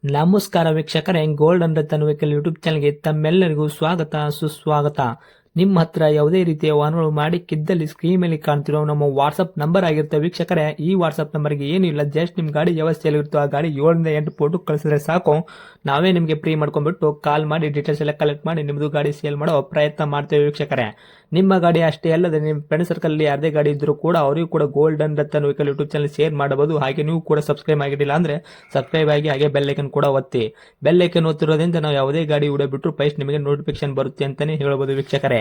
ನಮಸ್ಕಾರ ವೀಕ್ಷಕರೇ, gold and Ratan vehicle YouTube ಚಾನಲ್ಗೆ ತಮ್ಮೆಲ್ಲರಿಗೂ ಸ್ವಾಗತ ಸುಸ್ವಾಗತ. ನಿಮ್ಮ ಹತ್ರ ಯಾವುದೇ ರೀತಿಯ ವಾಹನಗಳು ಮಾಡಿಕ್ಕಿದ್ದಲ್ಲಿ ಸ್ಕ್ರೀನ್ ಮೇಲೆ ಕಾಣ್ತಿರೋ ನಮ್ಮ ವಾಟ್ಸ್ಆಪ್ ನಂಬರ್ ಆಗಿರುತ್ತೆ ವೀಕ್ಷಕರೇ. ಈ ವಾಟ್ಸ್ಆಪ್ ನಂಬರ್ಗೆ ಏನಿಲ್ಲ, ಜಸ್ಟ್ ನಿಮ್ಮ ಗಾಡಿ ವ್ಯವಸ್ಥೆಯಲ್ಲಿರುತ್ತೋ ಆ ಗಾಡಿ 7ರಿಂದ 8 ಫೋಟೋ ಕಳಿಸಿದ್ರೆ ಸಾಕು. ನಾವೇ ನಿಮಗೆ ಫ್ರೀ ಮಾಡ್ಕೊಂಡ್ಬಿಟ್ಟು ಕಾಲ್ ಮಾಡಿ ಡೀಟೇಲ್ಸ್ ಎಲ್ಲ ಕಲೆಕ್ಟ್ ಮಾಡಿ ನಿಮ್ಮದು ಗಾಡಿ ಸೇಲ್ ಮಾಡೋ ಪ್ರಯತ್ನ ಮಾಡ್ತೇವೆ ವೀಕ್ಷಕರೇ. ನಿಮ್ಮ ಗಾಡಿ ಅಷ್ಟೇ ಅಲ್ಲದೆ ನಿಮ್ಮ ಫ್ರೆಂಡ್ ಸರ್ಕಲ್ ಅಲ್ಲಿ ಯಾರದೇ ಗಾಡಿ ಇದ್ರೂ ಕೂಡ ಅವರಿಗೂ ಕೂಡ gold and Ratan vehicle YouTube channel share ಮಾಡಬಹುದು. ಹಾಗೆ ನೀವು ಕೂಡ ಸಬ್ಸ್ಕ್ರೈಬ್ ಆಗಿರಲಿಲ್ಲ ಅಂದ್ರೆ ಸಬ್ಸ್ಕ್ರೈಬ್ ಆಗಿ ಹಾಗೆ ಬೆಲ್ ಐಕನ್ ಕೂಡ ಒತ್ತಿ. ಬೆಲ್ ಐಕನ್ ಒತ್ತಿರೋದ್ರಿಂದ ನಾವು ಯಾವುದೇ ಗಾಡಿ ವಿಡಿಯೋ ಬಿಟ್ಟರು ಫಸ್ಟ್ ನಿಮಗೆ ನೋಟಿಫಿಕೇಶನ್ ಬರುತ್ತೆ ಅಂತಾನೆ ಹೇಳ್ಬೋದು ವೀಕ್ಷಕರೇ.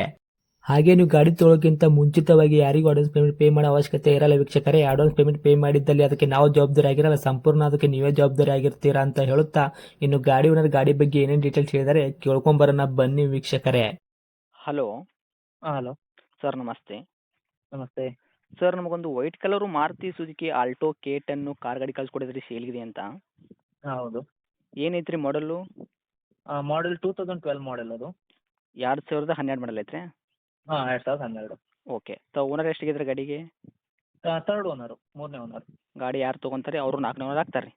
ಹಾಗೆ ನೀವು ಗಾಡಿ ತೊಳೋಕ್ಕಿಂತ ಮುಂಚಿತವಾಗಿ ಯಾರಿಗೂ ಅಡ್ವಾನ್ಸ್ ಪೇಮೆಂಟ್ ಪೇ ಮಾಡೋ ಅವಶ್ಯಕತೆ ಇರಲ್ಲ ವೀಕ್ಷಕರೇ. ಅಡ್ವಾನ್ಸ್ ಪೇಮೆಂಟ್ ಪೇ ಮಾಡಿದ್ದಲ್ಲಿ ಅದಕ್ಕೆ ನಾವು ಜವಾಬ್ದಾರಿ ಆಗಿರಲ್ಲ, ಸಂಪೂರ್ಣ ಅದಕ್ಕೆ ನೀವೇ ಜವಾಬ್ದಾರಿ ಆಗಿರ್ತೀರಾ ಅಂತ ಹೇಳುತ್ತಾ, ಇನ್ನು ಗಾಡಿ ಓನರ್ ಗಾಡಿ ಬಗ್ಗೆ ಏನೇನು ಡೀಟೇಲ್ಸ್ ಹೇಳಿದರೆ ಕೇಳ್ಕೊಂಬರೋಣ ಬನ್ನಿ ವೀಕ್ಷಕರೇ. ಹಲೋ ಹಾಂ ಹಲೋ ಸರ್, ನಮಸ್ತೆ. ನಮಸ್ತೆ. ಸರ್, ನಮಗೊಂದು white colour Maruti Suzuki Alto K10 car ಗಾಡಿ ಕಳ್ಸಿಕೊಡಿದ್ರಿ, ಸೇಲ್ಗಿದೆ ಅಂತ. ಹಾಂ ಹೌದು. ಏನೈತ್ರಿ ಮಾಡಲು? ಮಾಡೆಲ್ 2012 ಮಾಡೆಲ್ ಅದು. 2012 ಮಾಡಲ್ ಐತ್ರಿ? ಹಾಂ 2012. ಓಕೆ. ಓನರ್ ಎಷ್ಟಿಗಿದ್ರೆ ಗಾಡಿಗೆ? ಥರ್ಡ್ ಓನರು, ಮೂರನೇ ಓನರ್. ಗಾಡಿ ಯಾರು ತೊಗೊಂತಾರೆ ಅವರು 4ನೇ ಓನರ್ ಆಗ್ತಾರೆ ರೀ?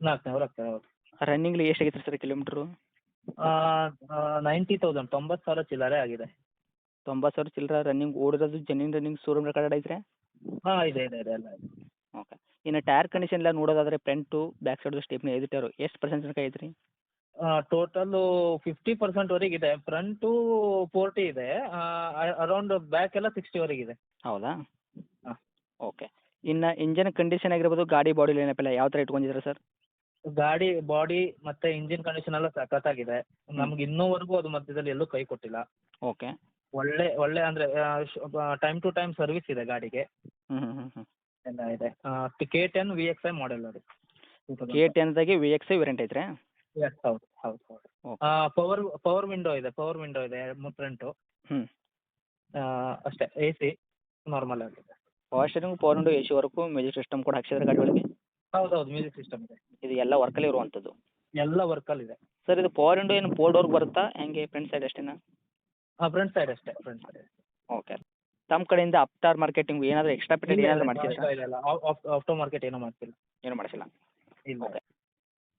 4ನೇ ಓನರ್ ಆಗ್ತಾರೆ ಹೌದು. ರನ್ನಿಂಗ್ಲಿ ಎಷ್ಟಾಗೈತೆ ಸರ್ ಕಿಲೋಮೀಟ್ರು? 90,000 90,000 ಚಿಲ್ಲರೆ ಆಗಿದೆ. 90,000 ಚಿಲ್ಲರ ರನ್ನಿಂಗ್ ಓಡಿರೋದು, ಜೆನ್ಯೂನ್ ರನ್ನಿಂಗ್, ಶೋರೂಮ್ ರೆಕಾರ್ಡ್ ಐತ್ರಿ? ಹಾಂ ಇದೆ ಇದೆ ಇದೆ ಎಲ್ಲ ಇದೆ. ಓಕೆ. ಇನ್ನು ಟೈರ್ ಕಂಡೀಷನ್ ಎಲ್ಲ ನೋಡೋದಾದ್ರೆ front back side stepney 5 tyre ಎಷ್ಟು ಪರ್ಸೆಂಟ್ ತನಕ ಐತ್ರಿ? ಟೋಟಲು 50% ಇದೆ. ಫ್ರಂಟು 40 ಇದೆ. ಅರೌಂಡ್ ಬ್ಯಾಕ್ ಎಲ್ಲ 60 ಇದೆ. ಹೌದಾ? ಹಾಂ. ಓಕೆ. ಇನ್ನು ಇಂಜನ್ ಕಂಡೀಷನ್ ಆಗಿರ್ಬೋದು, ಗಾಡಿ ಬಾಡಿ ಏನಪ್ಪಲ್ಲ ಯಾವ ಥರ ಇಟ್ಕೊಂಡಿದ್ದೀರಾ ಸರ್? ಗಾಡಿ ಬಾಡಿ ಮತ್ತು ಇಂಜಿನ್ ಕಂಡೀಷನ್ ಎಲ್ಲ ಸಖತ್ತಾಗಿದೆ. ನಮ್ಗೆ ಇನ್ನೂವರೆಗೂ ಅದು ಮಧ್ಯದಲ್ಲಿ ಎಲ್ಲೂ ಕೈ ಕೊಟ್ಟಿಲ್ಲ. ಓಕೆ. ಒಳ್ಳೆ ಅಂದರೆ ಟೈಮ್ ಟು ಟೈಮ್ ಸರ್ವಿಸ್ ಇದೆ ಗಾಡಿಗೆ. ಹ್ಞೂ. ಎಲ್ಲ ಇದೆ. K10 VXI ಮಾಡೆಲ್ ಅದು. K10ದಾಗೆ VXI ವೇರಿಯಂಟ್ ಐತ್ರಿ? ಎಸ್ ಹೌದು ಹೌದು ಹೌದು. ಓಕೆ. ಪವರ್ ವಿಂಡೋ ಇದೆ ಫ್ರಂಟು. ಹ್ಞೂ. ಅಷ್ಟೇ. AC ನಾರ್ಮಲ್ ಆಗಿದೆ. Power steering, power window, AC work, music system ಕೂಡ ಹಾಕ್ಸಿದ್ರೆ ಗಾಡಿ ಒಳಗೆ? ಹೌದು ಮ್ಯೂಸಿಕ್ ಸಿಸ್ಟಮ್ ಇದೆ. ಇದು ಎಲ್ಲ ವರ್ಕಲ್ಲಿ ಇರುವಂಥದ್ದು? ಎಲ್ಲ ವರ್ಕಲ್ಲಿದೆ. ಸರ್, ಇದು ಪವರ್ ವಿಂಡೋ ಏನು ಫೋರ್ ಡೋರ್ ಬರುತ್ತಾ ಹೆಂಗೆ, ಫ್ರಂಟ್ ಸೈಡ್ ಅಷ್ಟೇನಾ? ಫ್ರಂಟ್ ಸೈಡ್ ಅಷ್ಟೇ, ಫ್ರಂಟ್ ಸೈಡ್. ಓಕೆ. ತಮ್ಮ ಕಡೆಯಿಂದ ಅಪ್ಟಾರ್ ಮಾರ್ಕೆಟಿಂಗ್ ಏನಾದರೂ ಎಕ್ಸ್ಟ್ರಾ ಪೇಟೆಡ್ ಏನಾದರೂ ಮಾಡ್ತಿದ್ದೀರಾ? ಇಲ್ಲ ಆಫ್ಟರ್ ಮಾರ್ಕೆಟ್ ಏನೂ ಮಾಡ್ತಿಲ್ಲ. ಏನು ಮಾಡಿಸಿಲ್ಲ? ಇಲ್ಲ. ಓಕೆ.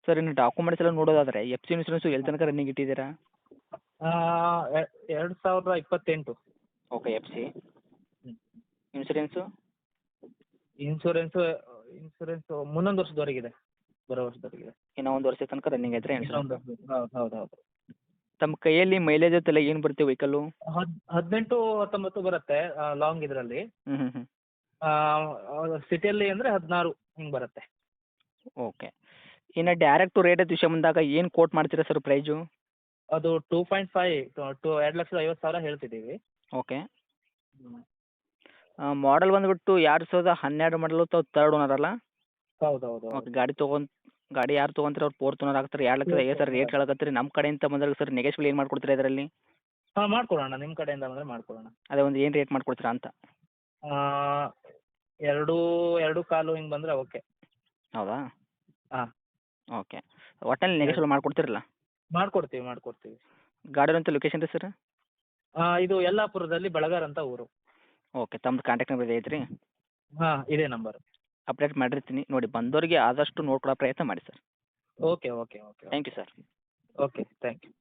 ಸರ್, ಇನ್ನು ಡಾಕ್ಯುಮೆಂಟ್ಸ್ ಎಲ್ಲ ನೋಡೋದಾದರೆ FC ಇನ್ಸೂರೆನ್ಸು ಎಲ್ಲಿ ತನಕ ರನ್ನಿಂಗ್ ಇಟ್ಟಿದ್ದೀರಾ? 2028. ಓಕೆ. FC insurance? ಇನ್ಸೂರೆನ್ಸು ಮುಂದೊಂದು ವರ್ಷದವರೆಗಿದೆ, ಬರೋ ವರ್ಷದವರೆಗಿದೆ. ಇನ್ನೂ 1 ವರ್ಷದ ತನಕ ರನ್ನಿಂಗ್ ಐತ್ರಿ ಇನ್ಸೂರೆನ್ಸ್? ಹೌದು. ತಮ್ಮ ಕೈಯಲ್ಲಿ ಮೈಲೇಜ್ ಎಲ್ಲ ಏನು ಬರುತ್ತೆ ವೆಹಿಕಲ್ಲು? 18-19 ಬರುತ್ತೆ ಲಾಂಗ್ ಇದರಲ್ಲಿ. ಹ್ಞೂ. ಸಿಟಿಯಲ್ಲಿ ಅಂದರೆ 16 ಹಿಂಗೆ ಬರುತ್ತೆ. ಓಕೆ. ಇನ್ನು ಡೈರೆಕ್ಟು ರೇಟ್ ವಿಷಯ ಬಂದಾಗ ಏನು ಕೋಟ್ ಮಾಡ್ತೀರಾ ಸರ್ ಪ್ರೈಜು? ಅದು 2.5 2,50,000 ಹೇಳ್ತಿದ್ದೀವಿ. ಓಕೆ. ಮಾಡಲ್ ಬಂದುಬಿಟ್ಟು 2012 ಮಾಡಲು ಥರ್ಡ್ ಓನರ್ ಅಲ್ಲ? ಹೌದು. ಓಕೆ. ಗಾಡಿ ಯಾರು ತೊಗೊಂತಾರೆ ಅವ್ರು ಫೋರ್ತ್ ಓನರ್ ಆಗ್ತಾರೆ. 2,50,000 ರೇಟ್ ಹೇಳಕತ್ತೀರಿ. ನಮ್ಮ ಕಡೆಯಿಂದ ಬಂದಾಗ ಸರ್ ನೆಗೆಶ್ಬಲ್ ಏನು ಮಾಡ್ಕೊಡ್ತೀರಾ ಇದರಲ್ಲಿ? ಹಾಂ ಮಾಡ್ಕೊಡೋಣ, ನಿಮ್ಮ ಕಡೆಯಿಂದ ಬಂದರೆ ಮಾಡ್ಕೊಡೋಣ. ಅದೇ ಒಂದು ಏನು ರೇಟ್ ಮಾಡ್ಕೊಡ್ತೀರಾ ಅಂತ? 2.25 ಹಿಂಗೆ ಬಂದರೆ ಓಕೆ. ಹೌದಾ? ಹಾಂ. ಓಕೆ. ಒಟ್ಟಲ್ಲಿ ನೆಗೆಶ್ಬಲ್ ಮಾಡ್ಕೊಡ್ತೀರಲ್ಲ? ಮಾಡ್ಕೊಡ್ತೀವಿ. ಗಾಡಿರೋಂಥ ಲೊಕೇಶನ್ ರೀ ಸರ್? ಇದು ಯಲ್ಲಾಪುರದಲ್ಲಿ ಬಳಗಾರ್ ಅಂತ ಊರು. ಓಕೆ. ತಮ್ಮದು ಕಾಂಟ್ಯಾಕ್ಟ್ ನಂಬರ್ ಐತ್ರಿ? ಹಾಂ ಇದೇ ನಂಬರ್. ಅಪ್ಡೇಟ್ ಮಾಡಿರ್ತೀನಿ ನೋಡಿ, ಬಂದವರಿಗೆ ಆದಷ್ಟು ನೋಡ್ಕೊಡೋ ಪ್ರಯತ್ನ ಮಾಡಿ sir. Okay. Thank you sir. Okay thank you.